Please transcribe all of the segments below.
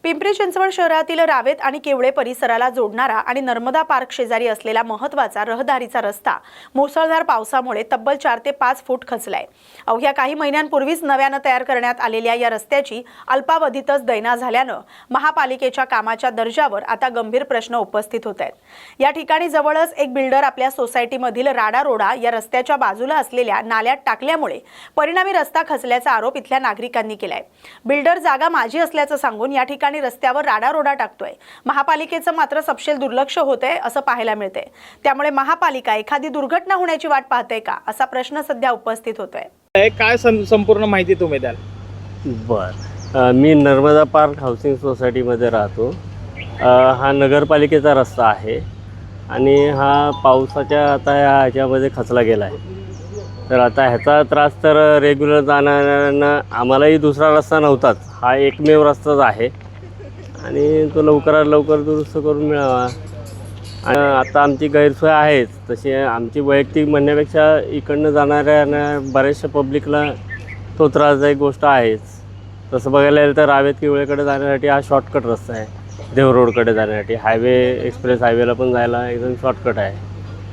पिंपरी चिंचवड शहरातील रावेत आणि केवळे परिसराला जोडणारा आणि नर्मदा पार्क शेजारी असलेला महत्त्वाचा रहदारीचा रस्ता मुसळधार पावसामुळे तब्बल 4 ते 5 फूट खचलाय। अवघ्या काही महिन्यांपूर्वीच नव्यानं तयार करण्यात आलेल्या या रस्त्याची अल्पावधीतच दैना झाल्यानं महापालिकेच्या कामाच्या दर्जावर आता गंभीर प्रश्न उपस्थित होत आहेत। या ठिकाणी जवळच एक बिल्डर आपल्या सोसायटीमधील राडारोडा या रस्त्याच्या बाजूला असलेल्या नाल्यात टाकल्यामुळे परिणामी रस्ता खचल्याचा आरोप इथल्या नागरिकांनी केलाय। बिल्डर जागा माझी असल्याचं सांगून या ठिकाणी रस्त्यावर राडारोडा टाकतोय। महापालिकेचं मात्र सपशेल दुर्लक्ष होतंय असं पाहायला मिळतंय। त्यामुळे महापालिका एखादी दुर्घटना होण्याची वाट पाहते का असा प्रश्न सध्या उपस्थित होतोय। काय संपूर्ण माहिती तुम्ही द्याल? मी नर्मदा पार्क हाऊसिंग सोसायटीमध्ये राहतो। हा नगरपालिकेचा रस्ता आहे आणि हा पावसाच्या आता ह्याच्यामध्ये खचला गेला आहे। तर आता ह्याचा त्रास तर रेग्युलर जाणाऱ्यांना, आम्हालाही दुसरा रस्ता नव्हताच, हा एकमेव रस्ताच आहे आणि तो लवकरात लवकर दुरुस्त करून मिळावा। आणि आता आमची गैरसोय आहेच, तशी आमची वैयक्तिक म्हणण्यापेक्षा इकडनं जाणाऱ्या बऱ्याचशा पब्लिकला तो त्रासदायक गोष्ट आहेच। तसं बघायला गेलं तर रावेत किवळेकडे जाण्यासाठी हा शॉर्टकट रस्ता आहे, देव रोडकडे जाण्यासाठी हायवे एक्सप्रेस हायवेला पण जायला एकदम शॉर्टकट आहे।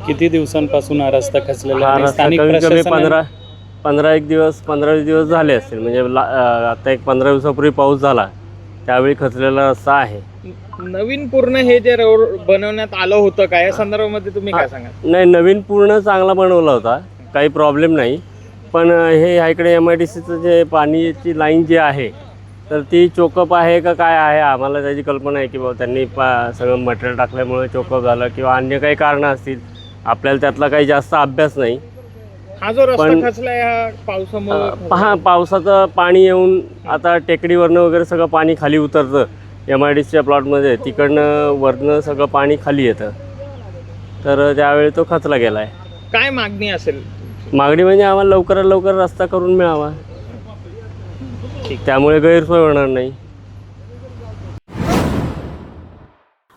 किती दिवसांपासून हा रस्ता खचलेला आहे? रस्ता कमीत कमी 15-20 दिवस झाले असतील। म्हणजे आता एक 15 दिवसापूर्वी पाऊस झाला त्यावेळी खचलेला रस्ता आहे। नवीन पूर्ण हे जे रोड बनवण्यात आलं होतं का, या संदर्भामध्ये तुम्ही काय सांगाल? नाही, नवीन पूर्ण चांगला बनवला होता, काही प्रॉब्लेम नाही। पण हे ह्या इकडे MIDCचं जे पाण्याची लाईन जी आहे तर ती चोकअप आहे का काय आहे, आम्हाला त्याची कल्पना आहे की बाबा त्यांनी सगळं मटेरियल टाकल्यामुळे चोकअप झालं किंवा अन्य काही कारणं असतील। आपल्याला त्यातला काही जास्त अभ्यास नाही। हा जो रस्ता खचलाय हा पावसामुळे, पावसाचं पाणी येऊन आता टेकडीवरनं वगैरे सगळं पाणी खाली उतरतं MIDCच्या प्लॉटमध्ये, तिकडनं वरनं सगळं पाणी खाली येतं, तर त्यावेळी तो खचला गेला आहे। काय मागणी असेल? मागणी म्हणजे आम्हाला लवकरात लवकर रस्ता करून मिळावा, त्यामुळे गैरसोय होणार नाही।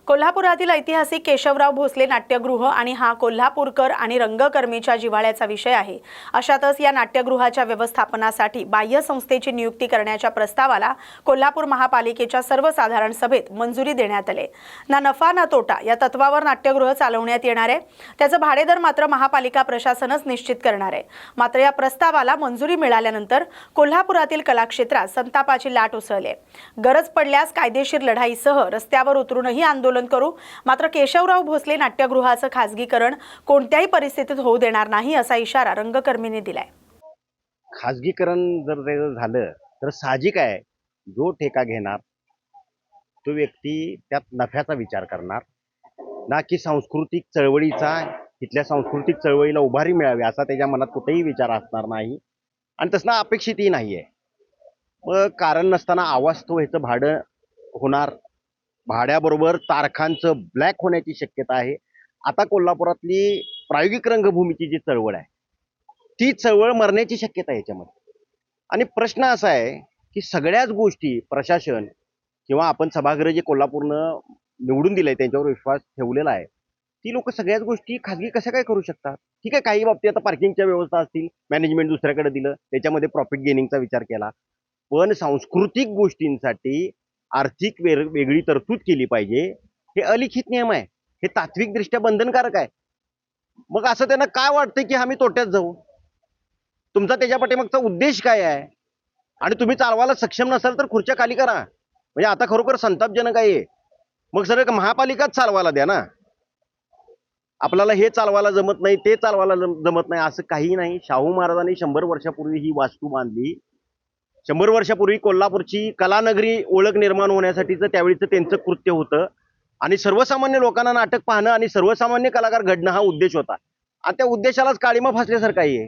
कोल्हापुरातील ऐतिहासिक केशवराव भोसले नाट्यगृह आणि हा कोल्हापूरकर आणि रंगकर्मीच्या जिव्हाळ्याचा विषय आहे। अशातच या नाट्यगृहाच्या व्यवस्थापनासाठी बाह्य संस्थेची नियुक्ती करण्याच्या प्रस्तावाला कोल्हापूर महापालिकेच्या सर्वसाधारण सभेत मंजुरी देण्यात आली। ना नफा ना तोटा या तत्वावर नाट्यगृह चालवण्यात येणार आहे। त्याचं भाडेदर मात्र महापालिका प्रशासनच निश्चित करणार आहे। मात्र या प्रस्तावाला मंजुरी मिळाल्यानंतर कोल्हापुरातील कलाक्षेत्रात संतापाची लाट उसळली। गरज पडल्यास कायदेशीर लढाईसह रस्त्यावर उतरूनही आंदोलन करू, मात्र केशवराव भोसले नाट्यगृहाचं खासगीकरण कोणत्याही परिस्थितीत होऊ देणार नाही असा इशारा रंगकर्मींनी दिलाय। खासगीकरण जर झालं तर साहजिक आहे, जो ठेका घेणार तो व्यक्ती त्यात नफ्याचा विचार करणार, ना की सांस्कृतिक चळवळीचा, तिथल्या सांस्कृतिक चळवळीला उभारी मिळावी असा त्याच्या मनात कुठेही विचार असणार नाही आणि तसं अपेक्षितही नाही आहे। मग कारण नसताना अवास्तव ह्याचं भाडं होणार, भाड्याबरोबर तारखांचं ब्लॅक होण्याची शक्यता आहे। आता कोल्हापुरातली प्रायोगिक रंगभूमीची जी चळवळ आहे ती चळवळ मरण्याची शक्यता आहे याच्यामध्ये। आणि प्रश्न असा आहे की सगळ्याच गोष्टी प्रशासन किंवा आपण सभागृह जे कोल्हापूरनं निवडून दिलंय त्यांच्यावर विश्वास ठेवलेला आहे, ती लोक सगळ्याच गोष्टी खाजगी कशा काय करू शकतात? ठीक आहे, काही बाबतीत आता पार्किंगच्या व्यवस्था असतील, मॅनेजमेंट दुसऱ्याकडे दिलं, त्याच्यामध्ये प्रॉफिट गेनिंगचा विचार केला, पण सांस्कृतिक गोष्टींसाठी आर्थिक वेगळी तरतूद केली पाहिजे, हे अलिखित नियम आहे, हे तात्विकदृष्ट्या बंधनकारक आहे। मग असं त्यांना काय वाटतं की आम्ही तोट्यात जाऊ? तुमचा त्याच्या पाठीमागचा उद्देश काय आहे? आणि तुम्ही चालवायला सक्षम नसाल तर खुर्च्या खाली करा। म्हणजे आता खरोखर संतापजनक आहे। मग सर महापालिकाच चालवायला द्या ना, आपल्याला हे चालवायला जमत नाही, ते चालवायला जमत नाही असं काही नाही। शाहू महाराजांनी 100 वर्षापूर्वी ही वास्तू बांधली। 100 वर्षापूर्वी कोल्हापूरची कलानगरी ओळख निर्माण होण्यासाठीचं त्यावेळीचं त्यांचं कृत्य होतं आणि सर्वसामान्य लोकांना नाटक पाहणं आणि सर्वसामान्य कलाकार घडणं हा उद्देश होता। आणि त्या उद्देशालाच काळीमा फासल्यासारखं आहे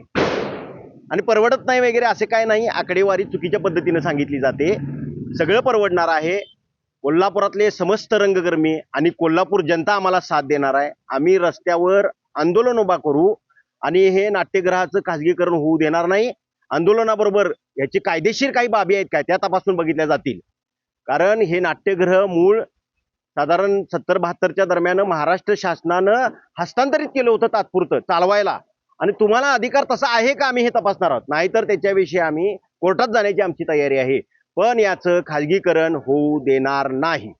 आणि परवडत नाही वगैरे असे काय नाही। आकडेवारी चुकीच्या पद्धतीने सांगितली जाते, सगळं परवडणार आहे। कोल्हापुरातले समस्त रंगकर्मी आणि कोल्हापूर जनता आम्हाला साथ देणार आहे। आम्ही रस्त्यावर आंदोलन उभा करू आणि हे नाट्यगृहाचं खाजगीकरण होऊ देणार नाही। आंदोलनाबरोबर याची कायदेशीर काही बाबी आहेत काय त्या तपासून बघितल्या जातील, कारण हे नाट्यगृह मूळ साधारण 70-72च्या दरम्यान महाराष्ट्र शासनानं हस्तांतरित केलं होतं तात्पुरतं चालवायला, आणि तुम्हाला अधिकार तसा आहे का आम्ही हे तपासणार आहोत, नाहीतर त्याच्याविषयी आम्ही कोर्टात जाण्याची आमची तयारी आहे। पण याचं खाजगीकरण होऊ देणार नाही.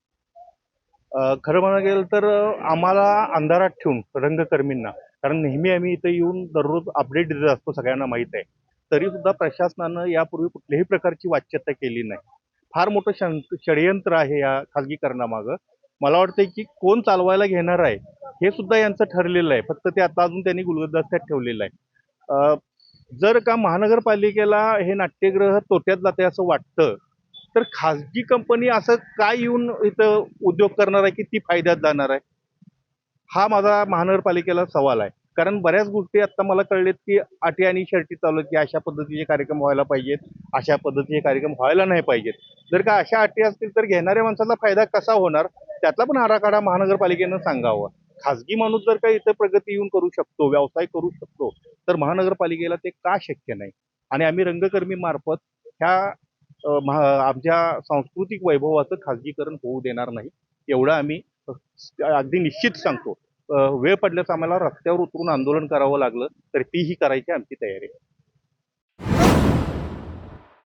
खरं म्हणायला गेलं तर आम्हाला अंधारात ठेवून रंगकर्मींना, कारण नेहमी आम्ही इथे येऊन दररोज अपडेट देत असतो, सगळ्यांना माहीत आहे, तरी सुद्धा प्रशासनानं यापूर्वी कुठल्याही प्रकारची वाच्यता केली नाही. फार मोठं षडयंत्र आहे या खाजगीकरणामागं. मला वाटतंय की कोण चालवायला घेणार आहे हे सुद्धा यांचं ठरलेलं आहे, फक्त ते आता अजून त्यांनी गुलदस्त्यात ठेवलेलं आहे. जर का महानगरपालिकेला हे नाट्यगृह तोट्यात जाते असं वाटतं, तर खाजगी कंपनी असं काय येऊन इथं उद्योग करणार आहे की ती फायद्यात जाणार आहे, हा माझा महानगरपालिकेला सवाल आहे. कारण बऱ्याच गोष्टी आता मला कळलेत की अटी आणि शर्ती चालू आहेत की अशा पद्धतीचे कार्यक्रम व्हायला पाहिजेत, अशा पद्धतीचे कार्यक्रम व्हायला नाही पाहिजेत. जर का अशा अटी असतील तर घेणाऱ्या माणसाला फायदा कसा होणार, त्यातला पण आराखडा महानगरपालिकेनं सांगावा. खाजगी माणूस जर का इथं प्रगती येऊन करू शकतो, व्यवसाय करू शकतो, तर महानगरपालिकेला ते का शक्य नाही? आणि आम्ही रंगकर्मी मार्फत ह्या आमच्या सांस्कृतिक वैभवाचं खाजगीकरण होऊ देणार नाही, एवढं आम्ही अगदी निश्चित सांगतो. वेळ पडल्यास आम्हाला रस्त्यावर उतरून आंदोलन करावं लागलं तर तीही करायची आमची तयारी आहे.